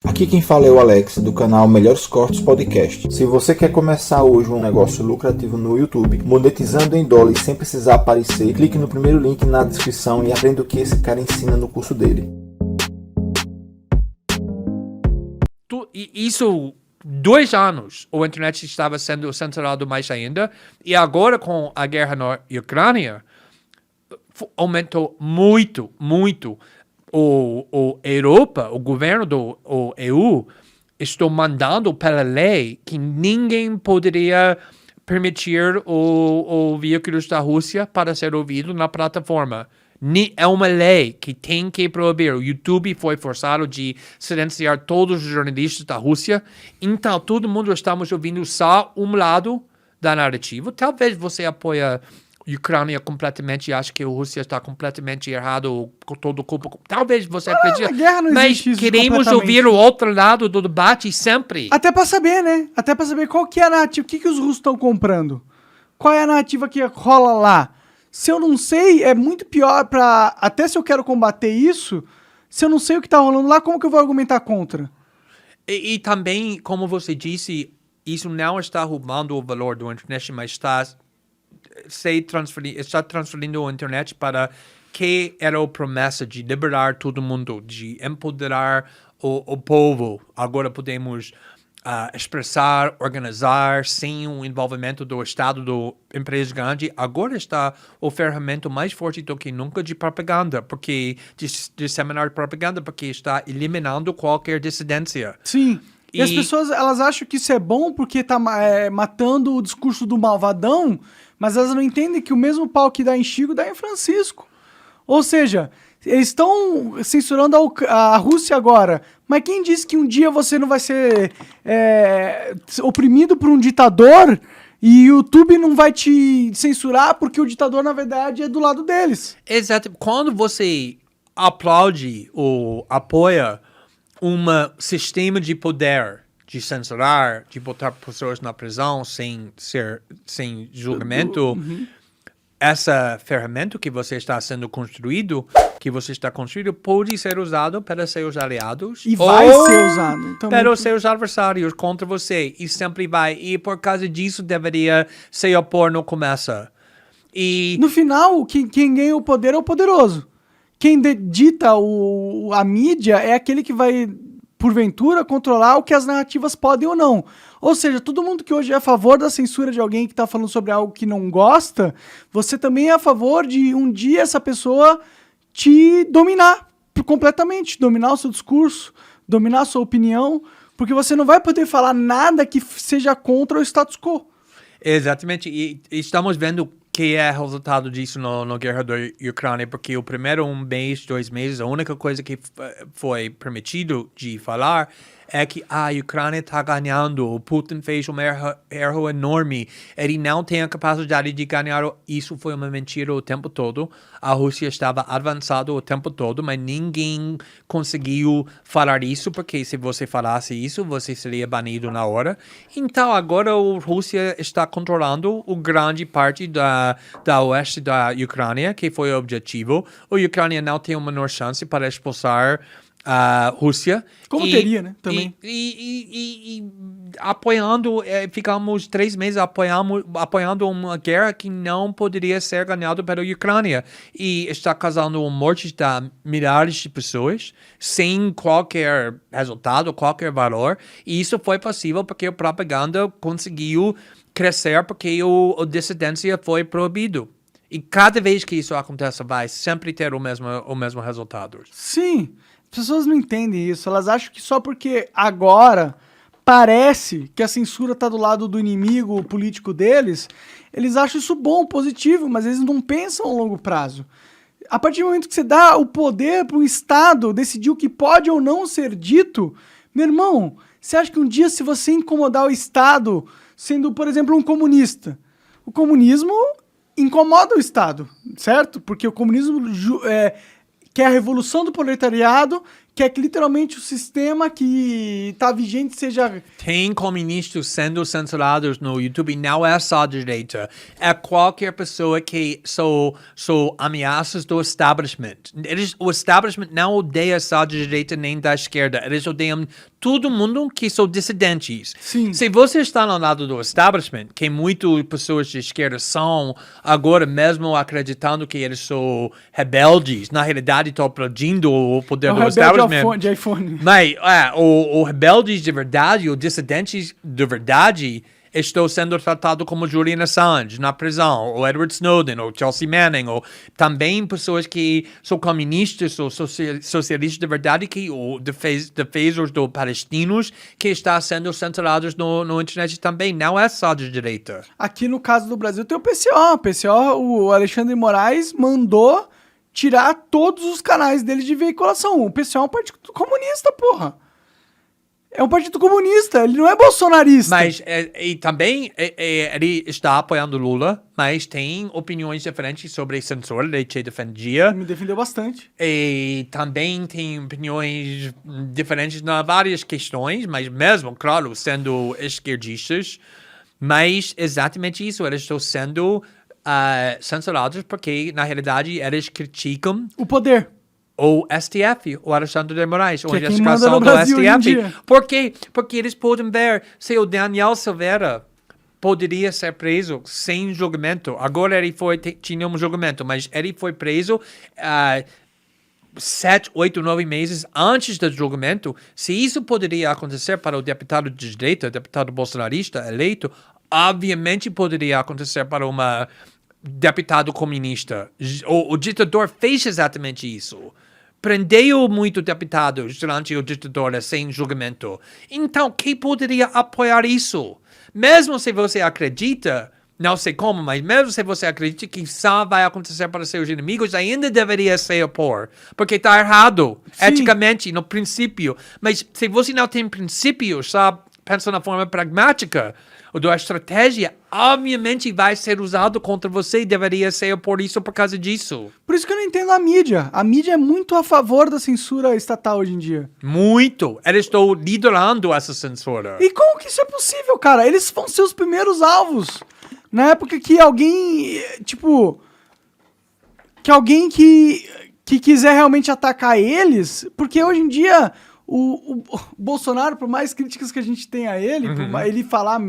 Aqui quem fala é o Alex, do canal Melhores Cortes Podcast. Se você quer começar hoje um negócio lucrativo no YouTube, monetizando em dólar e sem precisar aparecer, clique no primeiro link na descrição e aprenda o que esse cara ensina no curso dele. Isso, 2 anos, a internet estava sendo censurado mais ainda, e agora com a guerra na Ucrânia, aumentou muito o Europa, o governo do EU, está mandando pela lei que ninguém poderia permitir o veículos da Rússia para ser ouvido na plataforma. É uma lei que tem que proibir. O YouTube foi forçado de silenciar todos os jornalistas da Rússia. Então, todo mundo estamos ouvindo só um lado da narrativa. Talvez você apoie a Ucrânia completamente e acha que a Rússia está completamente errado, com todo o culpa. Talvez você acredite, mas queremos ouvir o outro lado do debate sempre. Até para saber, né? Até para saber qual que é a narrativa, o que os russos estão comprando. Qual é a narrativa que rola lá? Se eu não sei, é muito pior para... Até se eu quero combater isso, se eu não sei o que tá rolando lá, como que eu vou argumentar contra? E também, como você disse, isso não está roubando o valor do internet, mas está transferindo a internet para que era a promessa de liberar todo mundo, de empoderar o povo. Agora podemos expressar, organizar sem o envolvimento do Estado, da empresa grande. Agora está o ferramenta mais forte do que nunca de propaganda, porque de disseminar propaganda, porque está eliminando qualquer dissidência. Sim. E as pessoas, elas acham que isso é bom porque tá matando o discurso do malvadão, mas elas não entendem que o mesmo pau que dá em Chico dá em Francisco. Ou seja, eles estão censurando a Rússia agora, mas quem disse que um dia você não vai ser oprimido por um ditador e o YouTube não vai te censurar porque o ditador, na verdade, é do lado deles? Exato. Quando você aplaude ou apoia um sistema de poder, de censurar, de botar pessoas na prisão sem julgamento, essa ferramenta que você está construído, pode ser usado para seus aliados. E vai ser usado. Para os seus adversários contra você. E sempre vai. E por causa disso deveria se opor no começo. E no final, quem ganha o poder é o poderoso. Quem dita a mídia é aquele que vai, porventura, controlar o que as narrativas podem ou não. Ou seja, todo mundo que hoje é a favor da censura de alguém que está falando sobre algo que não gosta, você também é a favor de um dia essa pessoa te dominar completamente, dominar o seu discurso, dominar a sua opinião, porque você não vai poder falar nada que seja contra o status quo. Exatamente, e estamos vendo que é resultado disso na guerra da Ucrânia, porque o primeiro 1 mês, 2 meses, a única coisa que foi permitido de falar é que a Ucrânia está ganhando, o Putin fez um erro enorme, ele não tem a capacidade de ganhar, isso foi uma mentira o tempo todo, a Rússia estava avançada o tempo todo, mas ninguém conseguiu falar isso, porque se você falasse isso, você seria banido na hora. Então agora a Rússia está controlando a grande parte da oeste da Ucrânia, que foi o objetivo. A Ucrânia não tem a menor chance para expulsar a Rússia. Como teria, né? Também. E apoiando, ficamos 3 meses apoiando uma guerra que não poderia ser ganhada pela Ucrânia. E está causando a morte de milhares de pessoas sem qualquer resultado, qualquer valor. E isso foi possível porque a propaganda conseguiu crescer porque a dissidência foi proibido. E cada vez que isso acontece, vai sempre ter o mesmo resultado. Sim. As pessoas não entendem isso, elas acham que só porque agora parece que a censura está do lado do inimigo político deles, eles acham isso bom, positivo, mas eles não pensam a longo prazo. A partir do momento que você dá o poder para o Estado decidir o que pode ou não ser dito, meu irmão, você acha que um dia se você incomodar o Estado, sendo, por exemplo, um comunista, o comunismo incomoda o Estado, certo? Porque o comunismo quer a revolução do proletariado, quer que literalmente o sistema que tá vigente seja... Tem comunistas sendo censurados no YouTube, não é só a direita. É qualquer pessoa que são ameaças do establishment. O establishment não odeia só da direita nem da esquerda. Eles odeiam todo mundo que são dissidentes. Sim. Se você está no lado do establishment, que muitas pessoas de esquerda são agora mesmo acreditando que eles são rebeldes, na realidade estão aplaudindo o poder do establishment. De iPhone. Mas o rebeldes de verdade, os dissidentes de verdade, estão sendo tratados como Julian Assange na prisão, ou Edward Snowden, ou Chelsea Manning, ou também pessoas que são comunistas ou socialistas de verdade, que ou defensores dos palestinos, que estão sendo censurados no internet também. Não é só de direita. Aqui no caso do Brasil tem o PCO. O PCO, o Alexandre de Moraes mandou tirar todos os canais dele de veiculação. O PCO é um partido comunista, porra. É um partido comunista, ele não é bolsonarista. Mas e também ele está apoiando Lula, mas tem opiniões diferentes sobre censura, ele te defendia. Me defendeu bastante. E também tem opiniões diferentes em várias questões, mas mesmo, claro, sendo esquerdistas. Mas exatamente isso, eles estão sendo censurados porque, na realidade, eles criticam o poder. O STF, o Alexandre de Moraes, ou a quem manda no investigação do Brasil hoje em STF. dia. Por quê? Porque eles podem ver se o Daniel Silveira poderia ser preso sem julgamento. Agora ele tinha um julgamento, mas ele foi preso 7, 8, 9 meses antes do julgamento. Se isso poderia acontecer para o deputado de direita, deputado bolsonarista eleito, obviamente poderia acontecer para uma deputado comunista. O ditador fez exatamente isso. Prendeu muitos deputados durante o ditadura sem julgamento. Então, quem poderia apoiar isso? Mesmo se você acredita, não sei como, mas mesmo se você acredita que só vai acontecer para seus inimigos, ainda deveria se opor. Porque está errado, Sim. eticamente, no princípio. Mas se você não tem princípio, só pensa na forma pragmática, ou a estratégia, obviamente vai ser usado contra você e deveria ser por isso, por causa disso. Por isso que eu não entendo a mídia. A mídia é muito a favor da censura estatal hoje em dia. Muito. Eles estão liderando essa censura. E como que isso é possível, cara? Eles vão ser os primeiros alvos. Na época que alguém, tipo... Que alguém que quiser realmente atacar eles... Porque hoje em dia, o Bolsonaro, por mais críticas que a gente tem a ele, por ele falar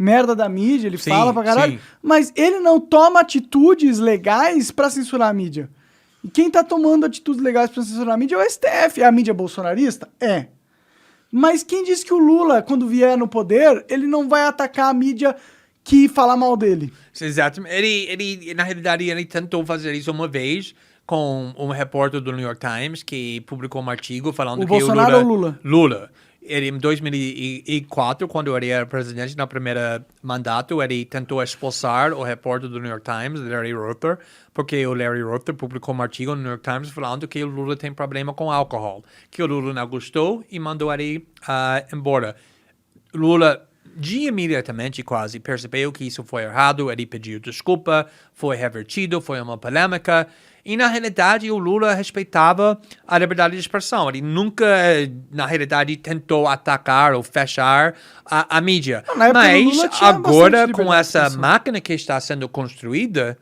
merda da mídia, ele fala pra caralho, sim. Mas ele não toma atitudes legais pra censurar a mídia. E quem tá tomando atitudes legais pra censurar a mídia é o STF. É a mídia bolsonarista? É. Mas quem disse que o Lula, quando vier no poder, ele não vai atacar a mídia que fala mal dele? Exatamente. Ele, na realidade, ele tentou fazer isso uma vez com um repórter do New York Times que publicou um artigo falando que Bolsonaro ou Lula? Lula. Ele, em 2004, quando ele era presidente no primeiro mandato, ele tentou expulsar o repórter do New York Times, Larry Ruther, porque o Larry Ruther publicou um artigo no New York Times falando que o Lula tem problema com álcool, que o Lula não gostou e mandou ele embora. Lula imediatamente quase percebeu que isso foi errado, ele pediu desculpa, foi revertido, foi uma polêmica. E, na realidade, o Lula respeitava a liberdade de expressão. Ele nunca, na realidade, tentou atacar ou fechar a mídia. Mas, agora, com essa máquina que está sendo construída,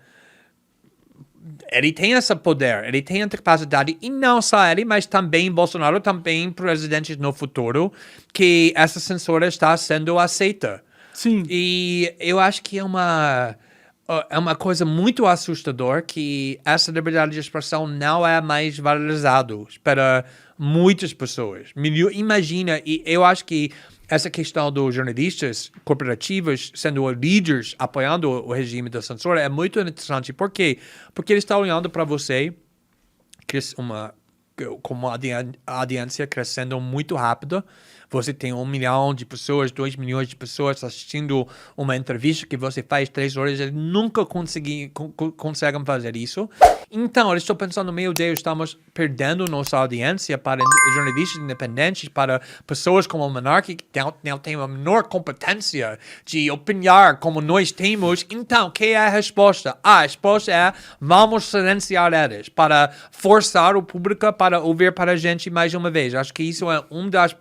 ele tem esse poder, ele tem a capacidade, e não só ele, mas também Bolsonaro, também presidentes no futuro, que essa censura está sendo aceita. Sim. E eu acho que é uma coisa muito assustadora que essa liberdade de expressão não é mais valorizada para muitas pessoas. Imagina, e eu acho que essa questão dos jornalistas corporativos sendo líderes apoiando o regime da censura é muito interessante. Por quê? Porque eles estão olhando para você como uma audiência crescendo muito rápido. Você tem 1 milhão de pessoas, 2 milhões de pessoas assistindo uma entrevista que você faz 3 horas, eles nunca conseguem fazer isso. Então, eles estão pensando, meu Deus, estamos perdendo nossa audiência para jornalistas independentes, para pessoas como o Monark, que não têm a menor competência de opinar como nós temos. Então, que é a resposta? A resposta é, vamos silenciar eles, para forçar o público para para ouvir para a gente mais uma vez. Acho que isso é um dos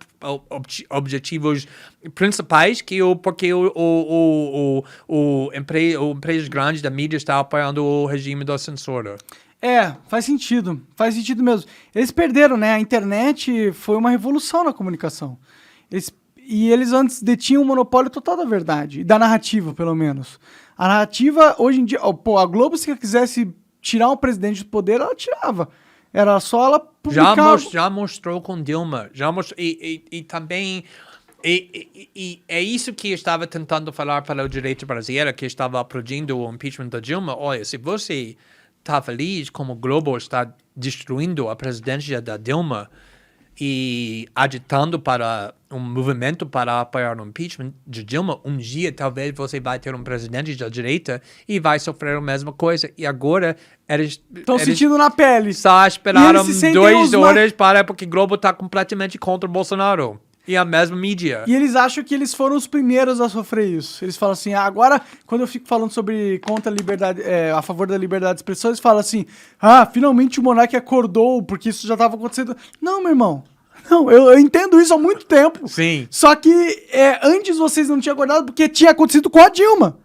objetivos principais porque empresas grandes da mídia estão apoiando o regime da censura. Faz sentido mesmo. Eles perderam, né? A internet foi uma revolução na comunicação. Eles antes detinham o monopólio total da verdade, e da narrativa, pelo menos. A narrativa, hoje em dia, a Globo, se ela quisesse tirar um presidente do poder, ela tirava. Era só ela publicar... Já mostrou com Dilma. E também... E é isso que eu estava tentando falar para o direito brasileiro, que estava aplaudindo o impeachment da Dilma. Olha, se você está feliz como o Globo está destruindo a presidência da Dilma e agitando para um movimento para apoiar o impeachment de Dilma, um dia talvez você vai ter um presidente da direita e vai sofrer a mesma coisa. E agora eles estão sentindo na pele. Só esperaram 2 horas porque o Globo está completamente contra o Bolsonaro. E a mesma mídia. E eles acham que eles foram os primeiros a sofrer isso. Eles falam assim, agora, quando eu fico falando sobre contra a liberdade, a favor da liberdade de expressão, eles falam assim, finalmente o Monark acordou, porque isso já estava acontecendo. Não, meu irmão. Não, eu entendo isso há muito tempo. Sim. Só que antes vocês não tinham acordado porque tinha acontecido com a Dilma.